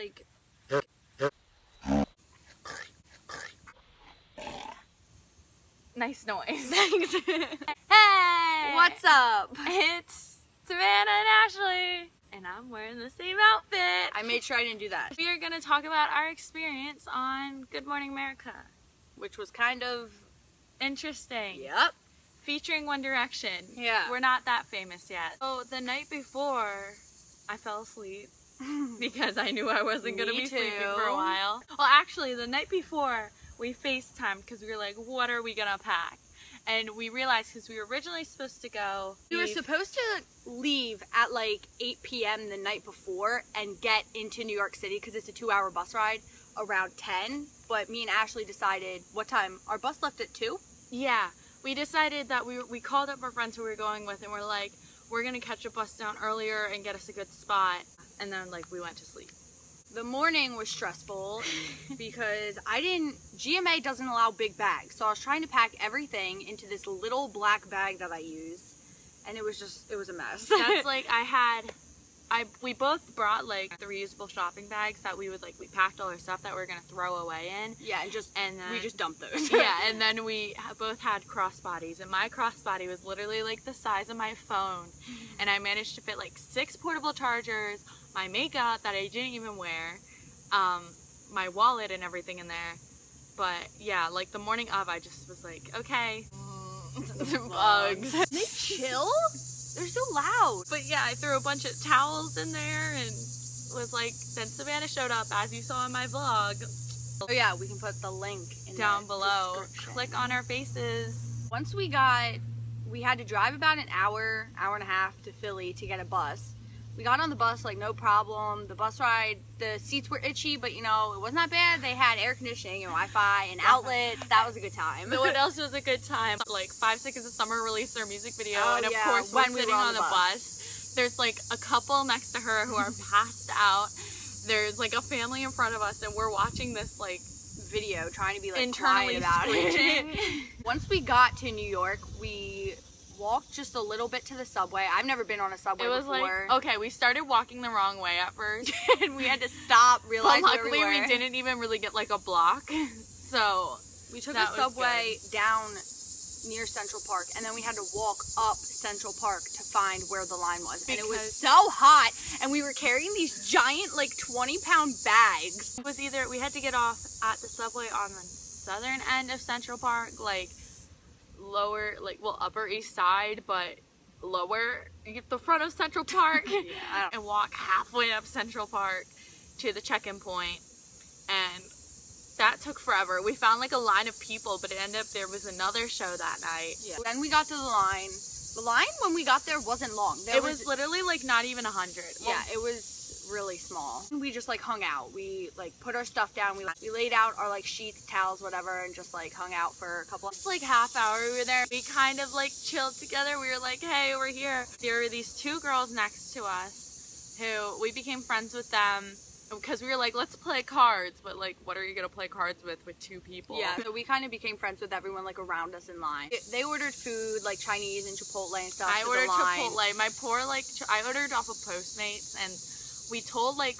like... Nice noise. Thanks. Hey! What's up? It's Savannah and Ashley, and I'm wearing the same outfit. I made sure I didn't do that. We are going to talk about our experience on Good Morning America. Which was kind of... Interesting. Yep. Featuring One Direction. Yeah. We're not that famous yet. So the night before, I fell asleep because I knew I wasn't going to be sleeping for a while. Well, actually, the night before, we FaceTimed because we were like, what are we going to pack? And we realized, because we were originally supposed to go... We were supposed to leave at like 8 p.m. the night before and get into New York City because it's a 2-hour bus ride around 10. But me and Ashley decided, what time? Our bus left at 2? Yeah. We decided that we called up our friends who we were going with, and we're like, we're going to catch a bus down earlier and get us a good spot. And then, like, we went to sleep. The morning was stressful because GMA doesn't allow big bags. So I was trying to pack everything into this little black bag that I use. And it was a mess. That's like, we both brought like the reusable shopping bags that we packed all our stuff that we were going to throw away in. Yeah, and we just dumped those. Yeah, and then we both had crossbodies, and my crossbody was literally like the size of my phone. And I managed to fit like 6 portable chargers, my makeup that I didn't even wear, my wallet and everything in there. But yeah, like the morning of, I just was like, okay, bugs. They chill? They're so loud. But yeah, I threw a bunch of towels in there and was like, then Savannah showed up, as you saw in my vlog. Oh yeah, we can put the link in down below. description. Click on our faces. Once we had to drive about an hour and a half to Philly to get a bus. We got on the bus, like, no problem. The bus ride, the seats were itchy, but, you know, it wasn't that bad. They had air conditioning and Wi-Fi and outlets. That was a good time. So what else was a good time? Like, 5 Seconds of Summer released their music video, and of yeah, course when we're sitting on the bus. There's, like, a couple next to her who are passed out. There's, like, a family in front of us, and we're watching this, like, video, trying to be, like, internally quiet about screeching. it. Once we got to New York, we walked just a little bit to the subway. I've never been on a subway before. It was like, okay, we started walking the wrong way at first. And we had to stop, realize but luckily where we didn't even really get like a block. So we took a subway down near Central Park, and then we had to walk up Central Park to find where the line was. And it was so hot, and we were carrying these giant, like, 20-pound bags. It was either we had to get off at the subway on the southern end of Central Park, like lower, like, well, Upper East Side, but lower, you get the front of Central Park, yeah, and walk halfway up Central Park to the check-in point, and that took forever. We found like a line of people, but it ended up there was another show that night. Yeah. Then we got to the line. The line when we got there wasn't long. It was literally like not even 100. Yeah, it was really small. We just like hung out. We like put our stuff down. We laid out our like sheets, towels, whatever, and just like hung out for a couple of... Just like half hour we were there. We kind of like chilled together. We were like, hey, we're here. There were these 2 girls next to us who we became friends with them because we were like, let's play cards, but like, what are you gonna play cards with 2 people? Yeah, so we kind of became friends with everyone like around us in line. They ordered food, like Chinese and Chipotle and stuff. I ordered Chipotle. My poor, like, I ordered off of Postmates, and we told, like,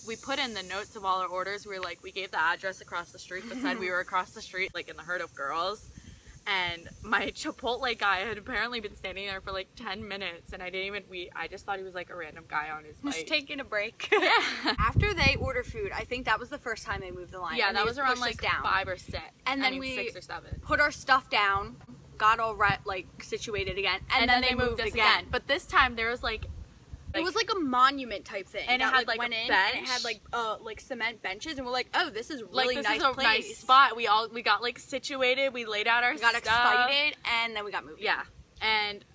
we put in the notes of all our orders. We were like, we gave the address across the street that said we were across the street, like in the herd of girls. And my Chipotle guy had apparently been standing there for like 10 minutes, and I just thought he was like a random guy on his bike. Just taking a break. Yeah. After they ordered food, I think that was the first time they moved the line. Yeah, that was around like 5 or 6. And then we 6 or 7. Put our stuff down, got all right, like situated again, and then they moved us again. But this time there was like it was like a monument type thing, and it had like went a in, bench. and it had like cement benches, and we're like, oh, this is like, really this nice is a place. nice spot. We got like situated. We laid out our stuff. Got excited, and then we got moved. Yeah, and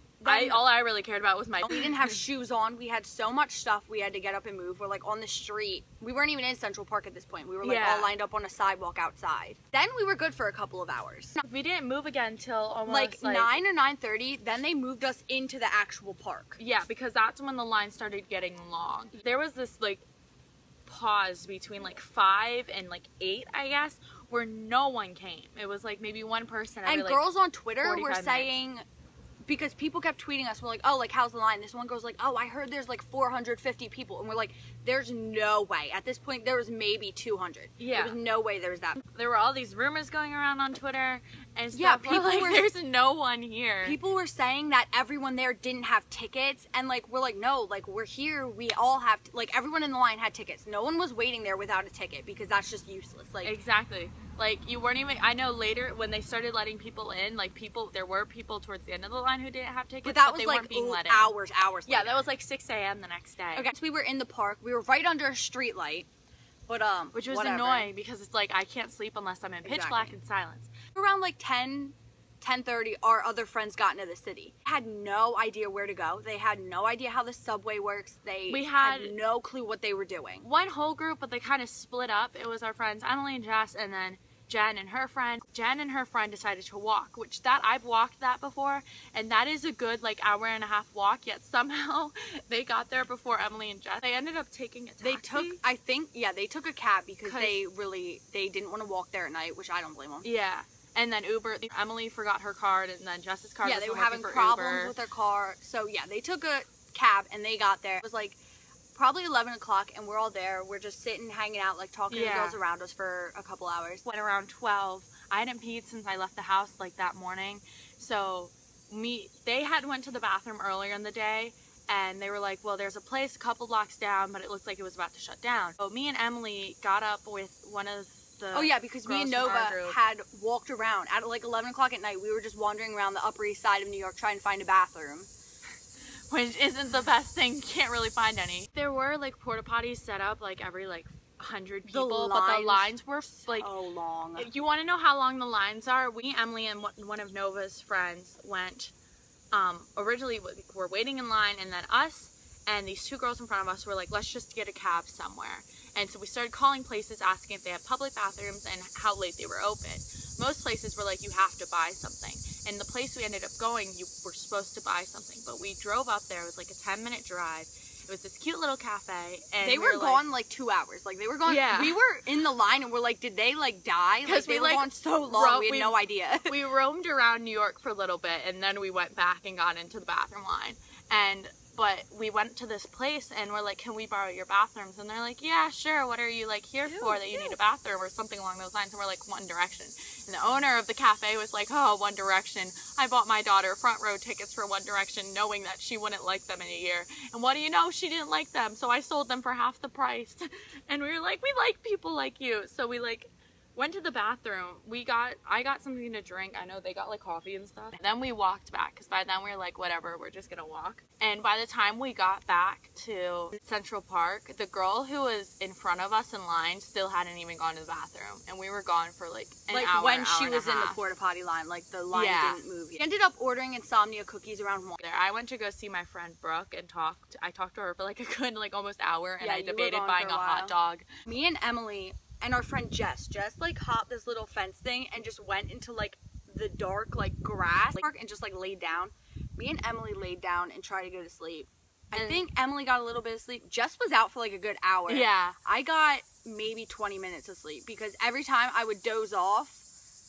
all I really cared about was my... We didn't have shoes on. We had so much stuff we had to get up and move. We're like on the street. We weren't even in Central Park at this point. We were like all lined up on a sidewalk outside. Then we were good for a couple of hours. We didn't move again till almost like 9 or 9:30. Then they moved us into the actual park. Yeah, because that's when the line started getting long. There was this like pause between like 5 and like 8, I guess, where no one came. It was like maybe one person every, and like, girls on Twitter were minutes. saying, because people kept tweeting us, we're like, oh, like, how's the line? This one girl's like, oh, I heard there's like 450 people. And we're like, there's no way. At this point, there was maybe 200. Yeah. There was no way there was that. There were all these rumors going around on Twitter and stuff. Yeah, People were like, there's no one here. People were saying that everyone there didn't have tickets, and like we're like, no, like we're here. We all have like everyone in the line had tickets. No one was waiting there without a ticket because that's just useless. Like exactly. Like you weren't even. I know later when they started letting people in, like there were people towards the end of the line who didn't have tickets, but that was they like weren't being let in. hours. Yeah, later. that was like 6 a.m. the next day. Okay, so we were in the park. We were right under a street light, but which was whatever. annoying because it's like I can't sleep unless I'm in pitch black and silence. Around like 10:30, our other friends got into the city. Had no idea where to go. They had no idea how the subway works. We had no clue what they were doing. One whole group, but they kind of split up. It was our friends Emily and Jess, and then Jen and her friend. Jen and her friend decided to walk, which I've walked that before, and that is a good like hour and a half walk, yet somehow they got there before Emily and Jess. They ended up taking a taxi. They took a cab because they didn't want to walk there at night, which I don't blame them. Yeah. And then Uber, Emily forgot her card, and then Jess's card wasn't they were working having for problems Uber. with their car. So yeah, they took a cab and they got there. It was like probably 11 o'clock, and we're all there. We're just sitting, hanging out, like talking to the girls around us for a couple hours. Went around 12. I hadn't peed since I left the house like that morning. So they had went to the bathroom earlier in the day, and they were like, well, there's a place a couple blocks down, but it looked like it was about to shut down. So me and Emily got up with one of because me and Nova had walked around at like 11 o'clock at night. We were just wandering around the Upper East Side of New York trying to find a bathroom. Which isn't the best thing. Can't really find any. There were like porta potties set up like every like 100 people, but the lines were like so long. If you want to know how long the lines are, we, Emily, and one of Nova's friends went. Originally, we're waiting in line, and then us and these two girls in front of us were like, let's just get a cab somewhere. And so we started calling places, asking if they had public bathrooms and how late they were open. Most places were like, you have to buy something. And the place we ended up going, you were supposed to buy something. But we drove up there. It was like a 10-minute drive. It was this cute little cafe. And they were gone like 2 hours. Like they were gone. Yeah. We were in the line and we're like, did they like die? Like they were gone so long. We had no idea. We roamed around New York for a little bit, and then we went back and got into the bathroom line. But we went to this place and we're like, can we borrow your bathrooms? And they're like, yeah, sure. What are you like here for that you need a bathroom or something along those lines? And we're like, One Direction. And the owner of the cafe was like, oh, One Direction. I bought my daughter front row tickets for One Direction knowing that she wouldn't like them in a year. And what do you know? She didn't like them. So I sold them for half the price. And we were like, we like people like you. So we like went to the bathroom. I got something to drink. I know they got like coffee and stuff. Then we walked back because by then we were like, whatever, we're just gonna walk. And by the time we got back to Central Park, the girl who was in front of us in line still hadn't even gone to the bathroom, and we were gone for like an hour. When she was in the porta potty line, like the line didn't move yet. We ended up ordering insomnia cookies around 1. I went to go see my friend Brooke and I talked to her for like a good like almost hour, and I debated buying a hot dog. Me and Emily and our friend Jess like hopped this little fence thing and just went into like the dark like grass and just like laid down. Me and Emily laid down and tried to go to sleep. I think Emily got a little bit of sleep. Jess was out for like a good hour. Yeah. I got maybe 20 minutes of sleep because every time I would doze off,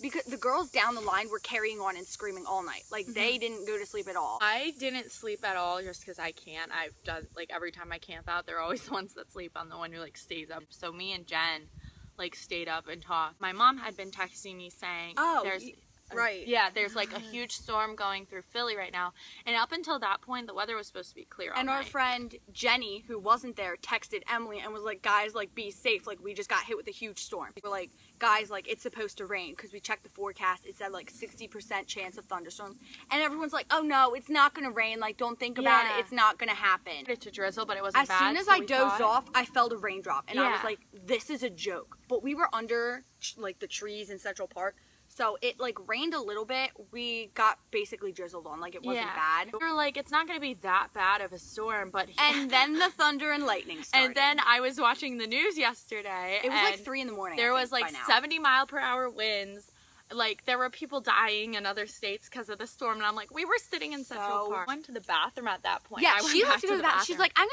because the girls down the line were carrying on and screaming all night. Like they didn't go to sleep at all. I didn't sleep at all just because I can't. I've done like every time I camp out, they're always the ones that sleep. I'm the one who like stays up. So me and Jen like stayed up and talked. My mom had been texting me saying, there's like a huge storm going through Philly right now. And up until that point, the weather was supposed to be clear all night. Our friend Jenny, who wasn't there, texted Emily and was like, guys, like be safe. Like we just got hit with a huge storm. We were like, guys, like it's supposed to rain because we checked the forecast. It said like 60% chance of thunderstorms. And everyone's like, oh no, it's not going to rain. Like don't think about it. It's not going to happen. It to drizzle, but it wasn't bad. As soon as I dozed off, I felt a raindrop. And I was like, this is a joke. But we were under like the trees in Central Park. So it like rained a little bit. We got basically drizzled on, like it wasn't bad. We were like, it's not going to be that bad of a storm, but... And then the thunder and lightning started. And then I was watching the news yesterday. It was like 3 in the morning. There was like 70-mile-per-hour winds. Like there were people dying in other states because of the storm, and I'm like, we were sitting in Central Park. I went to the bathroom at that point. Yeah, she left to go to the bathroom. She's like, I'm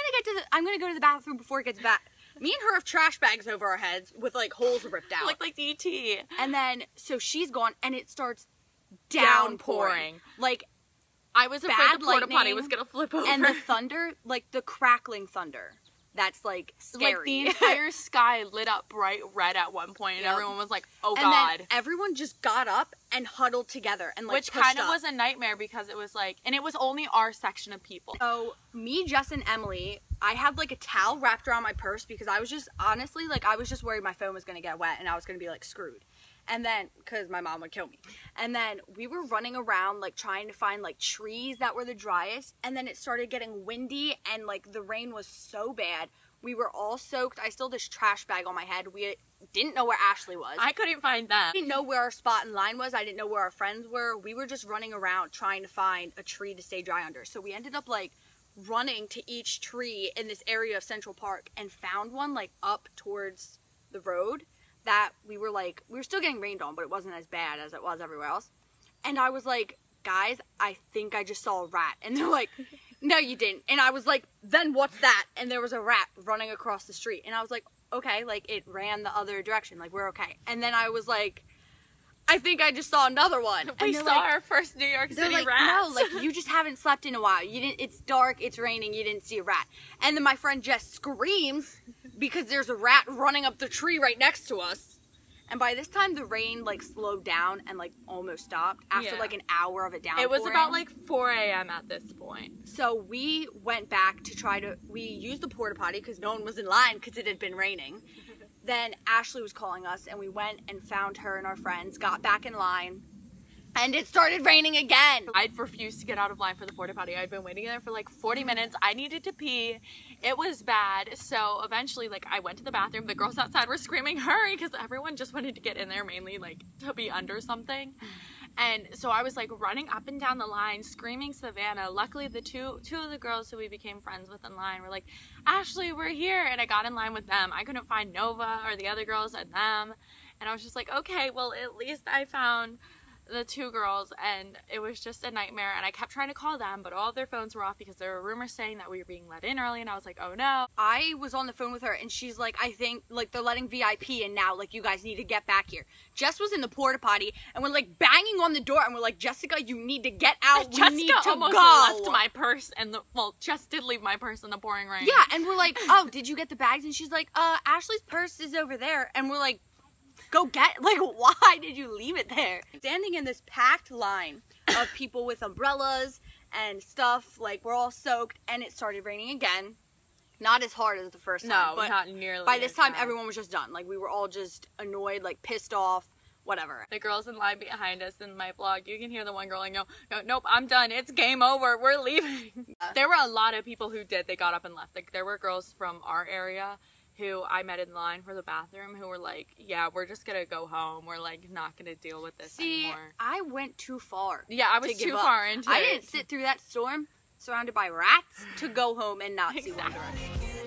gonna go to the bathroom before it gets back. Me and her have trash bags over our heads with like holes ripped out. Like DT. And then, so she's gone and it starts downpouring. Like, I was afraid the porta potty was going to flip over. And the thunder, like the crackling thunder. that's like scary. Like the entire sky lit up bright red at one point, and everyone was like, "Oh God!" And then everyone just got up and huddled together, and like which kind of was a nightmare because it was like, and it was only our section of people. So me, Jess, and Emily, I had like a towel wrapped around my purse because I was just honestly like I was just worried my phone was gonna get wet and I was gonna be like screwed. And then, because my mom would kill me. And then we were running around, like, trying to find, like, trees that were the driest. And then it started getting windy, and, like, the rain was so bad. We were all soaked. I still had this trash bag on my head. We didn't know where Ashley was. I couldn't find them. I didn't know where our spot in line was. I didn't know where our friends were. We were just running around trying to find a tree to stay dry under. So we ended up, like, running to each tree in this area of Central Park and found one, like, up towards the road. That we were still getting rained on, but it wasn't as bad as it was everywhere else. And I was like, guys, I think I just saw a rat. And they're like, no, you didn't. And I was like, then what's that? And there was a rat running across the street. And I was like, okay, like it ran the other direction. Like we're okay. And then I was like, I think I just saw another one. We saw our first New York City like, rat. No, like you just haven't slept in a while. You didn't. It's dark. It's raining. You didn't see a rat. And then my friend Jess screams because there's a rat running up the tree right next to us. And by this time, the rain like slowed down and like almost stopped after like an hour of it downpouring. It was about like 4 a.m. at this point. So we went back to we used the porta potty because no one was in line because it had been raining. Then Ashley was calling us and we went and found her and our friends, got back in line, and it started raining again. I'd refused to get out of line for the porta potty. I'd been waiting there for like 40 minutes. I needed to pee. It was bad. So eventually, like, I went to the bathroom. The girls outside were screaming, hurry, because everyone just wanted to get in there mainly like to be under something. And so I was like running up and down the line, screaming Savannah. Luckily, the two of the girls who we became friends with in line were like, Ashley, we're here. And I got in line with them. I couldn't find Nova or the other girls and them. And I was just like, okay, well, at least I found the two girls, and it was just a nightmare. And I kept trying to call them, but all of their phones were off because there were rumors saying that we were being let in early, and I was like, oh no. I was on the phone with her and she's like, I think like they're letting VIP in now, like you guys need to get back here. Jess was in the porta potty and we're like banging on the door and we're like, Jessica, you need to get out. Jessica we need to almost go. left my purse and Jess did leave my purse in the pouring rain. Yeah, and we're like, oh, did you get the bags? And she's like, Ashley's purse is over there. And we're like, go get, like, why did you leave it there? Standing in this packed line of people with umbrellas and stuff, like, we're all soaked, and it started raining again. Not as hard as the first time. No, but not nearly. by this as time, bad. everyone was just done. Like, we were all just annoyed, like, pissed off, whatever. The girls in line behind us in my vlog, you can hear the one girl like, no, nope, I'm done. It's game over. We're leaving. There were a lot of people who did. They got up and left. Like, there were girls from our area who I met in line for the bathroom who were like, yeah, we're just gonna go home. We're like not gonna deal with this anymore. I went too far. Yeah, I was too far into it. I didn't sit through that storm surrounded by rats to go home and not see Wonder Woman.